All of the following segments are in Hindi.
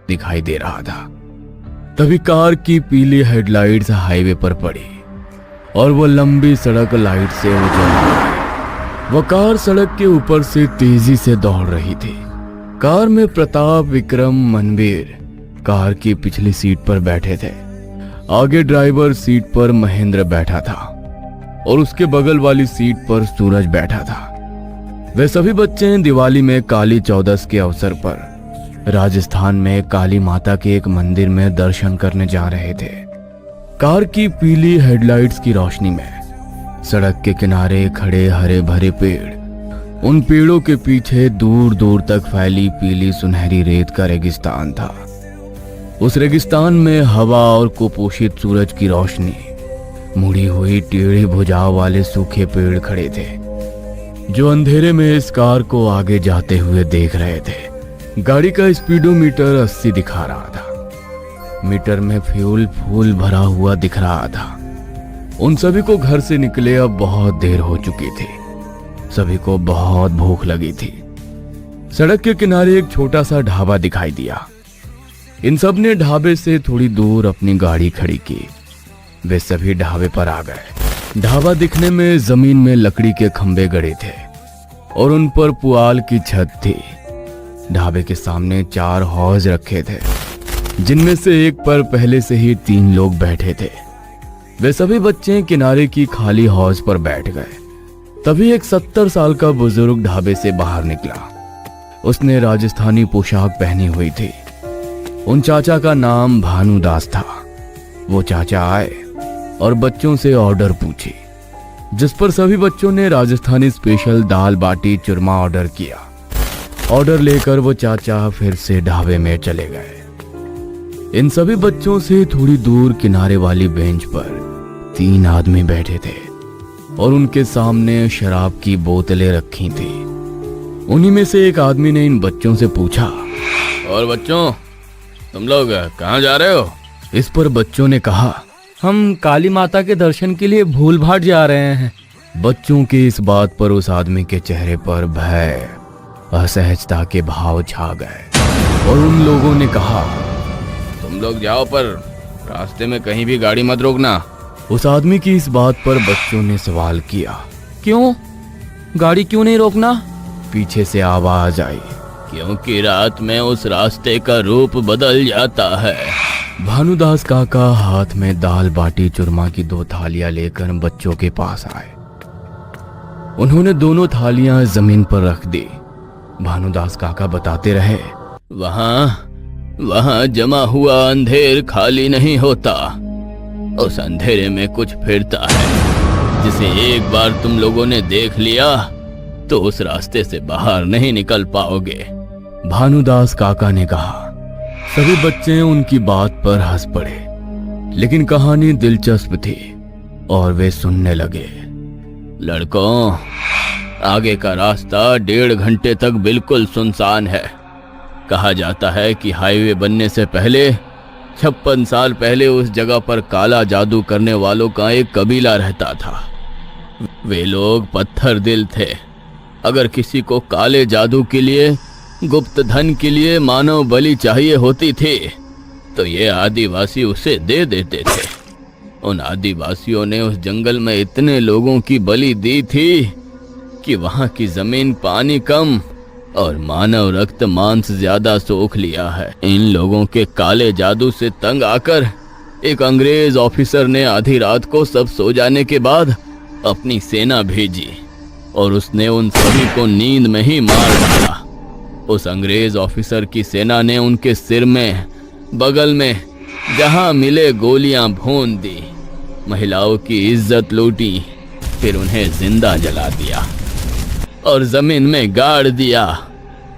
दिखाई दे रहा था। तभी कार की पीली हेडलाइट्स हाईवे पर पड़ी और वो लंबी सड़क लाइट से उजल गई। वो कार सड़क के ऊपर से तेजी से दौड़ रही थी। कार में प्रताप, विक्रम, मनवीर कार की पिछली सीट पर बैठे थे। आगे ड्राइवर सीट पर महेंद्र बैठा था और उसके बगल वाली सीट पर सूरज बैठा था। वे सभी बच्चे दिवाली में काली चौदस के अवसर पर राजस्थान में काली माता के एक मंदिर में दर्शन करने जा रहे थे। कार की पीली हेडलाइट्स की रोशनी में सड़क के किनारे खड़े हरे भरे पेड़, उन पेड़ों के पीछे दूर दूर तक फैली पीली सुनहरी रेत का रेगिस्तान था। उस रेगिस्तान में हवा और कुपोषित सूरज की रोशनी, मुड़ी हुई टेढ़ी भुजाओं वाले सूखे पेड़ खड़े थे जो अंधेरे में इस कार को आगे जाते हुए देख रहे थे। गाड़ी का स्पीडोमीटर 80 दिखा रहा था। मीटर में फ्यूल फूल भरा हुआ दिख रहा था। उन सभी को घर से निकले अब बहुत देर हो चुकी थी। सभी को बहुत भूख लगी थी। सड़क के किनारे एक छोटा सा ढाबा दिखाई दिया। इन सब ने ढाबे से थोड़ी दूर अपनी गाड़ी खड़ी की। वे सभी ढाबे पर आ गए। ढाबा दिखने में जमीन में लकड़ी के खंभे गड़े थे और उन पर पुआल की छत थी। ढाबे के सामने 4 हौज रखे थे जिनमें से एक पर पहले से ही 3 लोग बैठे थे। वे सभी बच्चे किनारे की खाली हौज पर बैठ गए। तभी एक 70 साल का बुजुर्ग ढाबे से बाहर निकला। उसने राजस्थानी पोशाक पहनी हुई थी। उन चाचा का नाम भानुदास था। वो चाचा आए और बच्चों से ऑर्डर पूछी, जिस पर सभी बच्चों ने राजस्थानी स्पेशल दाल बाटी चूरमा ऑर्डर किया। ऑर्डर लेकर वो चाचा फिर से ढाबे में चले गए। इन सभी बच्चों से थोड़ी दूर किनारे वाली बेंच पर 3 आदमी बैठे थे और उनके सामने शराब की बोतलें रखी थी। उन्हीं में से एक आदमी ने इन बच्चों से पूछा, और बच्चों, तुम लोग कहाँ जा रहे हो? इस पर बच्चों ने कहा, हम काली माता के दर्शन के लिए भूलभाट जा रहे हैं। बच्चों की इस बात पर उस आदमी के चेहरे पर भय, असहजता के भाव छा गए और उन लोगों ने कहा, तुम लोग जाओ, पर रास्ते में कहीं भी गाड़ी मत रोकना। उस आदमी की इस बात पर बच्चों ने सवाल किया, क्यों? गाड़ी क्यों नहीं रोकना? पीछे से आवाज आई, क्योंकि रात में उस रास्ते का रूप बदल जाता है। भानुदास काका हाथ में दाल बाटी चूरमा की 2 थालियां लेकर बच्चों के पास आए। उन्होंने दोनों थालियां जमीन पर रख दी। भानुदास काका बताते रहे, वहां जमा हुआ अंधेर खाली नहीं होता। उस अंधेरे में कुछ फिरता है, जिसे एक बार तुम लोगों ने देख लिया तो उस रास्ते से बाहर नहीं निकल पाओगे। भानुदास काका ने कहा। सभी बच्चे उनकी बात पर हंस पड़े, लेकिन कहानी दिलचस्प थी और वे सुनने लगे। लड़कों, आगे का रास्ता 1.5 घंटे तक बिल्कुल सुनसान है। कहा जाता है कि हाईवे बनने से पहले 56 साल पहले उस जगह पर काला जादू करने वालों का एक कबीला रहता था। वे लोग पत्थर दिल थे। अगर किसी को काले जादू के लिए, गुप्त धन के लिए मानव बलि चाहिए होती थी तो ये आदिवासी उसे दे देते थे। उन आदिवासियों ने उस जंगल में इतने लोगों की बलि दी थी कि वहां की जमीन पानी कम और मानव रक्त मांस ज्यादा सोख लिया है। इन लोगों के काले जादू से तंग आकर एक अंग्रेज ऑफिसर ने आधी रात को सब सो जाने के बाद अपनी सेना भेजी और उसने उन सभी को नींद में ही मार डाला। उस अंग्रेज ऑफिसर की सेना ने उनके सिर में, बगल में जहां मिले गोलियां भून दी, महिलाओं की इज्जत लूटी, फिर उन्हें जिंदा जला दिया और जमीन में गाड़ दिया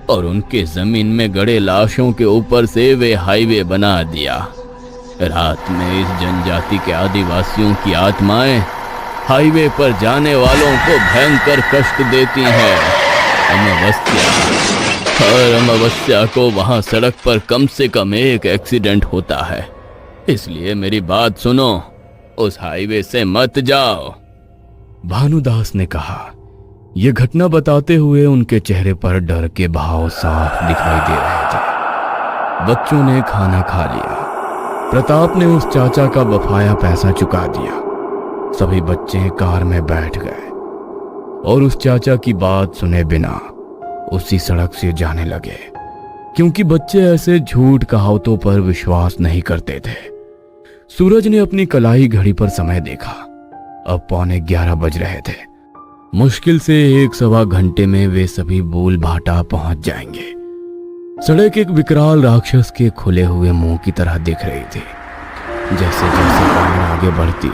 और उनके जमीन में गड़े लाशों के ऊपर से वे हाईवे बना दिया। रात में इस जनजाति के आदिवासियों की आत्माएं हाईवे पर जाने वालों को भयंकर कष्ट देती हैं। हर अमावस्या को वहां सड़क पर कम से कम एक एक्सीडेंट होता है। इसलिए मेरी बात सुनो, उस हाईवे से मत जाओ। भानुदास ने कहा। यह घटना बताते हुए उनके चेहरे पर डर के भाव साफ दिखाई दे रहे थे। बच्चों ने खाना खा लिया। प्रताप ने उस चाचा का बफाया पैसा चुका दिया। सभी बच्चे कार में बैठ गए और उस चाचा की बात सुने बिना उसी सड़क से जाने लगे, क्योंकि बच्चे ऐसे झूठ कहावतों पर विश्वास नहीं करते थे। सूरज ने अपनी कलाई घड़ी पर समय देखा। अब 11:15 बज रहे थे। मुश्किल से 1-1.25 घंटे में वे सभी बूल भाटा पहुंच जाएंगे। सड़क एक विकराल राक्षस के खुले हुए मुंह की तरह दिख रही थी। जैसे जैसे कार आगे बढ़ती,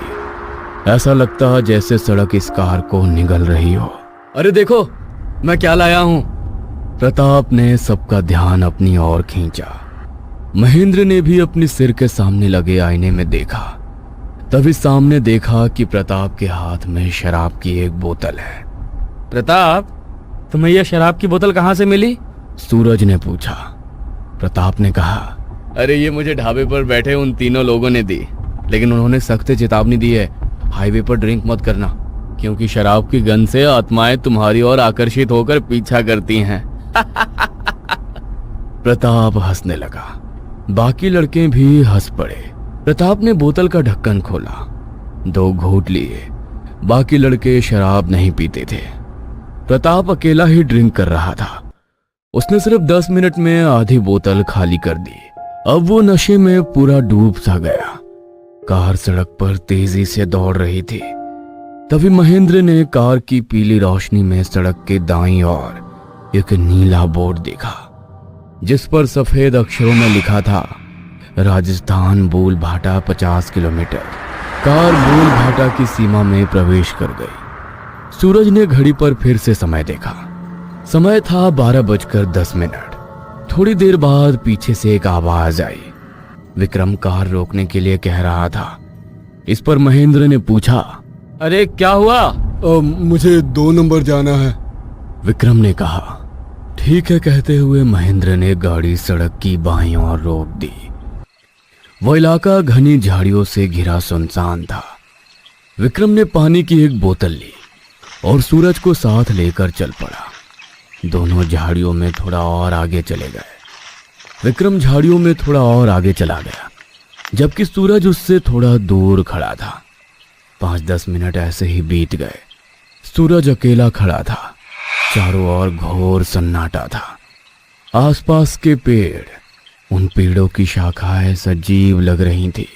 ऐसा लगता जैसे सड़क इस कार को निगल रही हो। अरे देखो मैं क्या लाया हूं। प्रताप ने सबका ध्यान अपनी ओर खींचा। महेंद्र ने भी अपने सिर के सामने लगे आईने में देखा। तभी सामने देखा कि प्रताप के हाथ में शराब की एक बोतल है। प्रताप, तुम्हें यह शराब की बोतल कहां से मिली? सूरज ने पूछा। प्रताप ने कहा, अरे ये मुझे ढाबे पर बैठे उन तीनों लोगों ने दी, लेकिन उन्होंने सख्त चेतावनी दी है, हाईवे पर ड्रिंक मत करना, क्योंकि शराब की गंध से आत्माएं तुम्हारी ओर आकर्षित होकर पीछा करती हैं। प्रताप हंसने लगा। बाकी लड़के भी हंस पड़े। प्रताप ने बोतल का ढक्कन खोला, 2 घूंट लिए। बाकी लड़के शराब नहीं पीते थे। प्रताप अकेला ही ड्रिंक कर रहा था। उसने सिर्फ 10 मिनट में आधी बोतल खाली कर दी। अब वो नशे में पूरा डूब सा गया। कार सड़क पर तेजी से दौड़ रही थी। तभी महेंद्र ने कार की पीली रोशनी में सड़क के दाईं ओर एक नीला बोर्ड देखा, जिस पर सफेद अक्षरों में लिखा था, राजस्थान बूल भाटा 50 किलोमीटर। कार बूल भाटा की सीमा में प्रवेश कर गई। सूरज ने घड़ी पर फिर से समय देखा। समय था 12:10। थोड़ी देर बाद पीछे से एक आवाज आई। विक्रम कार रोकने के लिए कह रहा था। इस पर महेंद्र ने पूछा, अरे क्या हुआ? मुझे 2 नंबर जाना है। विक्रम ने कहा। ठीक है कहते हुए महेंद्र ने गाड़ी सड़क की बाईं ओर रोक दी। वो इलाका घनी झाड़ियों से घिरा सुनसान था। विक्रम ने पानी की एक बोतल ली और सूरज को साथ लेकर चल पड़ा। दोनों झाड़ियों में थोड़ा और आगे चले गए। विक्रम झाड़ियों में थोड़ा और आगे चला गया, जबकि सूरज उससे थोड़ा दूर खड़ा था। 5-10 मिनट ऐसे ही बीत गए। सूरज अकेला खड़ा था। चारों ओर घोर सन्नाटा था। आसपास के पेड़, उन पेड़ों की शाखाएं सजीव लग रही थी।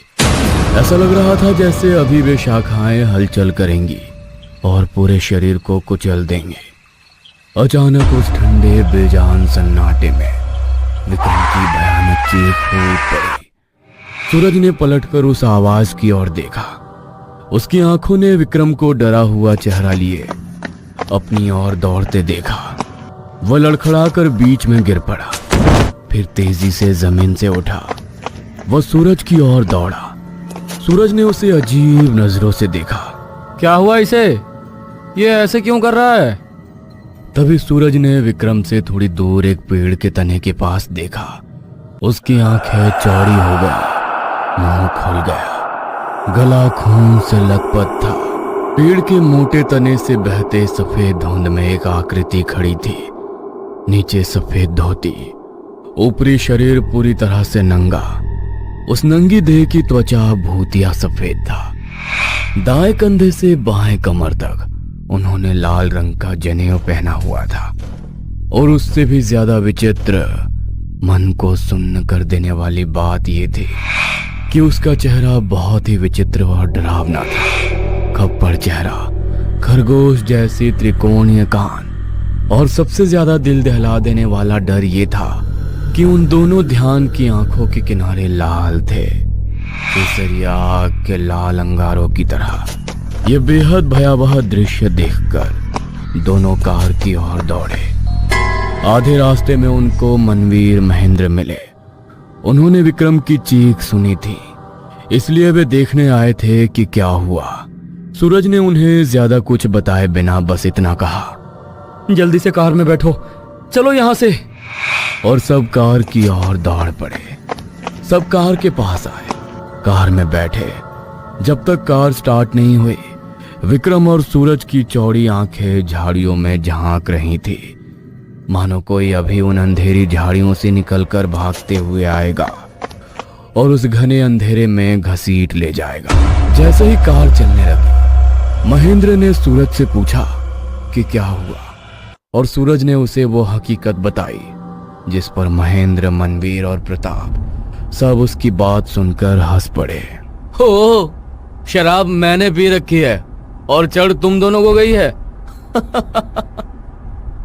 ऐसा लग रहा था जैसे अभी वे शाखाएं हलचल करेंगी और पूरे शरीर को कुचल देंगे। अचानक उस ठंडे बेजान सन्नाटे में विक्रम की भयानक चीख फूट पड़ी। सूरज ने पलटकर उस आवाज की ओर देखा। उसकी आंखों ने विक्रम को डरा हुआ चेहरा लिए अपनी ओर दौड़ते देखा। वह लड़खड़ाकर बीच में गिर पड़ा, फिर तेजी से जमीन से उठा। वह सूरज की ओर दौड़ा। सूरज ने उसे अजीब नजरों से देखा। क्या हुआ इसे? ये ऐसे क्यों कर रहा है? तभी सूरज ने विक्रम से थोड़ी दूर एक पेड़ के तने के पास देखा। उसकी आंखें चौड़ी हो गई, मुंह खुल गया, गला खून से लथपथ था। पेड़ के मोटे तने से बहते सफेद धुंध में एक आकृति खड़ी थी। नीचे सफेद धोती, ऊपरी शरीर पूरी तरह से नंगा। उस नंगी देह की त्वचा भूतिया सफेद था। दाएं कंधे से बाएं कमर तक उन्होंने लाल रंग का जनेऊ पहना हुआ था। और उससे भी ज्यादा विचित्र, मन को सुन्न कर देने वाली बात यह थी कि उसका चेहरा बहुत ही विचित्र और डरावना था। खप्पड़ चेहरा, खरगोश जैसी त्रिकोणीय कान, और सबसे ज्यादा दिल दहला देने वाला डर ये था कि उन दोनों ध्यान की आंखों के किनारे लाल थे, केसरिया आग के लाल अंगारों की तरह। ये बेहद भयावह दृश्य देखकर दोनों कार की ओर दौड़े। आधे रास्ते में उनको मनवीर महेंद्र मिले। उन्होंने विक्रम की चीख सुनी थी, इसलिए वे देखने आए थे कि क्या हुआ। सूरज ने उन्हें ज्यादा कुछ बताए बिना बस इतना कहा, जल्दी से कार में बैठो, चलो यहां से। और सब कार की ओर दौड़ पड़े। सब कार के पास आए, कार में बैठे। जब तक कार स्टार्ट नहीं हुई, विक्रम और सूरज की चौड़ी आंखें झाड़ियों में झांक रही थी। मानो कोई अभी उन अंधेरी झाड़ियों से निकलकर भागते हुए आएगा और उस घने अंधेरे में घसीट ले जाएगा। जैसे ही कार चलने लगी, महेंद्र ने सूरज से पूछा कि क्या हुआ, और सूरज ने उसे वो हकीकत बताई जिस पर महेंद्र, मनवीर और प्रताप सब उसकी बात सुनकर हंस पड़े। हो, शराब मैंने पी रखी है और चढ़ तुम दोनों को गई है।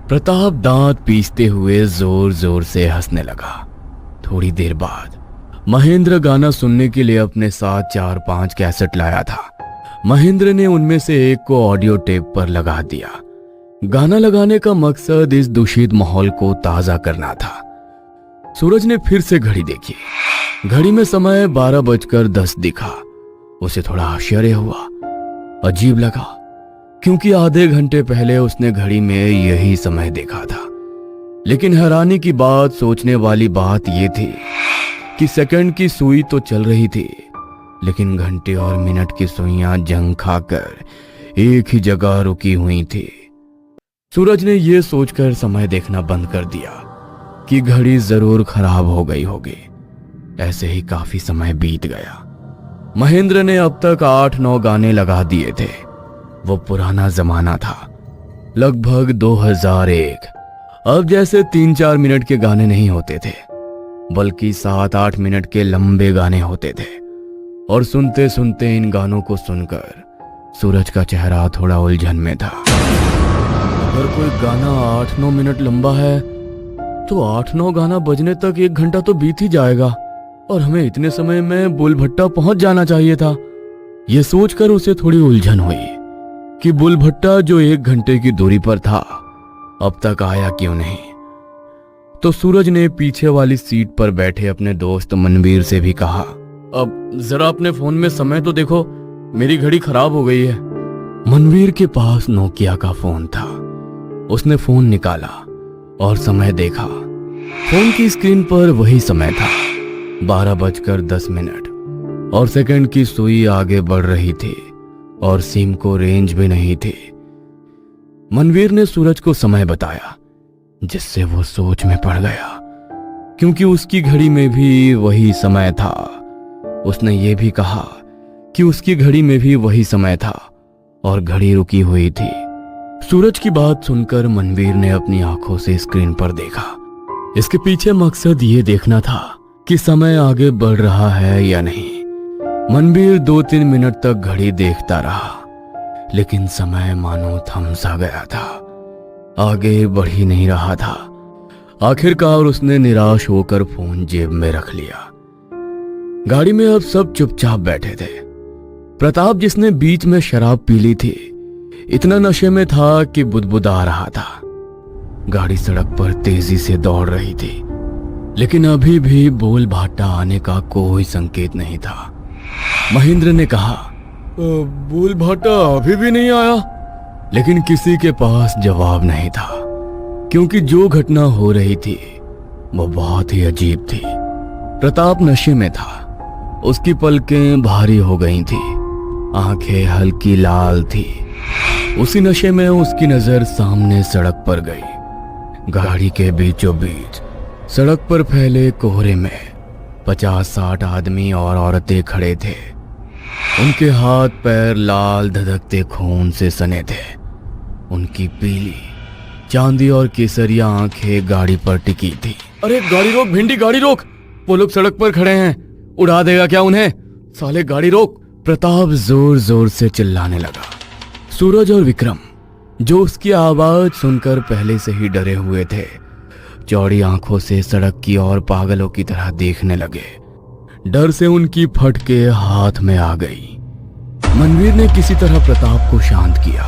प्रताप दांत पीसते हुए जोर जोर से हंसने लगा। थोड़ी देर बाद महेंद्र गाना सुनने के लिए अपने साथ 4-5 कैसेट लाया था। महेंद्र ने उनमें से एक को ऑडियो टेप पर लगा दिया। गाना लगाने का मकसद इस दूषित माहौल को ताजा करना था। सूरज ने फिर से घड़ी देखी। घड़ी में समय 12:10 दिखा। उसे थोड़ा आश्चर्य हुआ, अजीब लगा, क्योंकि आधे घंटे पहले उसने घड़ी में यही समय देखा था। लेकिन हैरानी की बात, सोचने वाली बात यह थी कि सेकंड की सुई तो चल रही थी, लेकिन घंटे और मिनट की सुइयां जंग खाकर एक ही जगह रुकी हुई थी। सूरज ने यह सोचकर समय देखना बंद कर दिया कि घड़ी जरूर खराब हो गई होगी। ऐसे ही काफी समय बीत गया। महेंद्र ने अब तक 8-9 गाने लगा दिए थे। वो पुराना जमाना था, लगभग 2001। अब जैसे 3-4 मिनट के गाने नहीं होते थे, बल्कि 7-8 मिनट के लंबे गाने होते थे। और सुनते सुनते इन गानों को सुनकर सूरज का चेहरा थोड़ा उलझन में था। अगर कोई गाना 8-9 मिनट लंबा है तो 8-9 गाना बजने तक 1 घंटा तो बीत ही जाएगा, और हमें इतने समय में बुलभट्टा पहुंच जाना चाहिए था। यह सोचकर उसे थोड़ी उलझन हुई कि बुलभट्टा जो 1 घंटे की दूरी पर था, अब तक आया क्यों नहीं। तो सूरज ने पीछे वाली सीट पर बैठे अपने दोस्त मनवीर से भी कहा, अब जरा अपने फोन में समय तो देखो, मेरी घड़ी खराब हो गई है। मनवीर के पास नोकिया का फोन था। उसने फोन निकाला और समय देखा। फोन की स्क्रीन पर वही समय था, 12:10 और सेकंड की सुई आगे बढ़ रही थी और सिम को रेंज भी नहीं थी। मनवीर ने सूरज को समय बताया, जिससे वो सोच में पड़ गया, क्योंकि उसकी घड़ी में भी वही समय था। उसने ये भी कहा कि उसकी घड़ी में भी वही समय था और घड़ी रुकी हुई थी। सूरज की बात सुनकर मनवीर ने अपनी आंखों से स्क्रीन पर देखा। इसके पीछे मकसद ये देखना था कि समय आगे बढ़ रहा है या नहीं। मनवीर 2-3 मिनट तक घड़ी देखता रहा, लेकिन समय मानो थम सा गया था, आगे बढ़ ही नहीं रहा था। आखिरकार उसने निराश होकर फोन जेब में रख लिया। गाड़ी में अब सब चुपचाप बैठे थे। प्रताप, जिसने बीच में शराब पी ली थी, इतना नशे में था कि बुदबुदा रहा था। गाड़ी सड़क पर तेजी से दौड़ रही थी, लेकिन अभी भी बुलभाटा आने का कोई संकेत नहीं था। महेंद्र ने कहा, बुलभाटा अभी भी नहीं आया। लेकिन किसी के पास जवाब नहीं था, क्योंकि जो घटना हो रही थी वो बहुत ही अजीब थी। प्रताप नशे में था। उसकी पलकें भारी हो गई थी, आंखें हल्की लाल थी। उसी नशे में उसकी नजर सामने सड़क पर गई। गाड़ी के बीचों बीच सड़क पर फैले कोहरे में 50-60 आदमी और औरतें खड़े थे। उनके हाथ पैर लाल धधकते खून से सने थे। उनकी पीली, चांदी और केसरिया आंखें गाड़ी पर टिकी थी। अरे गाड़ी रोक भिंडी, गाड़ी रोक, वो लोग सड़क पर खड़े हैं, उड़ा देगा क्या उन्हें, साले गाड़ी रोक। प्रताप जोर जोर से चिल्लाने लगा। सूरज और विक्रम, जो उसकी आवाज सुनकर पहले से ही डरे हुए थे, चौड़ी आंखों से सड़क की ओर पागलों की तरह देखने लगे। डर से उनकी फटके हाथ में आ गई। मनवीर ने किसी तरह प्रताप को शांत किया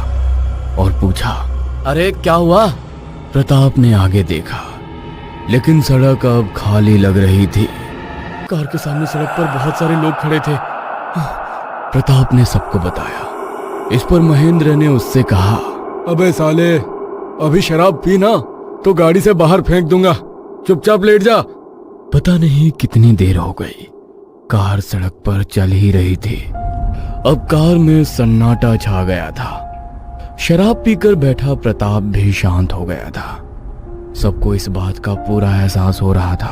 और पूछा, अरे क्या हुआ? प्रताप ने आगे देखा, लेकिन सड़क अब खाली लग रही थी। कार के सामने सड़क पर बहुत सारे लोग खड़े थे, प्रताप ने सबको बताया। इस पर महेंद्र ने उससे कहा, अबे साले, अभी शराब पी ना तो गाड़ी से बाहर फेंक दूंगा, चुपचाप लेट जा। पता नहीं कितनी देर हो गई, कार सड़क पर चल ही रही थी। अब कार में सन्नाटा छा गया था। शराब पीकर बैठा प्रताप भी शांत हो गया था। सबको इस बात का पूरा एहसास हो रहा था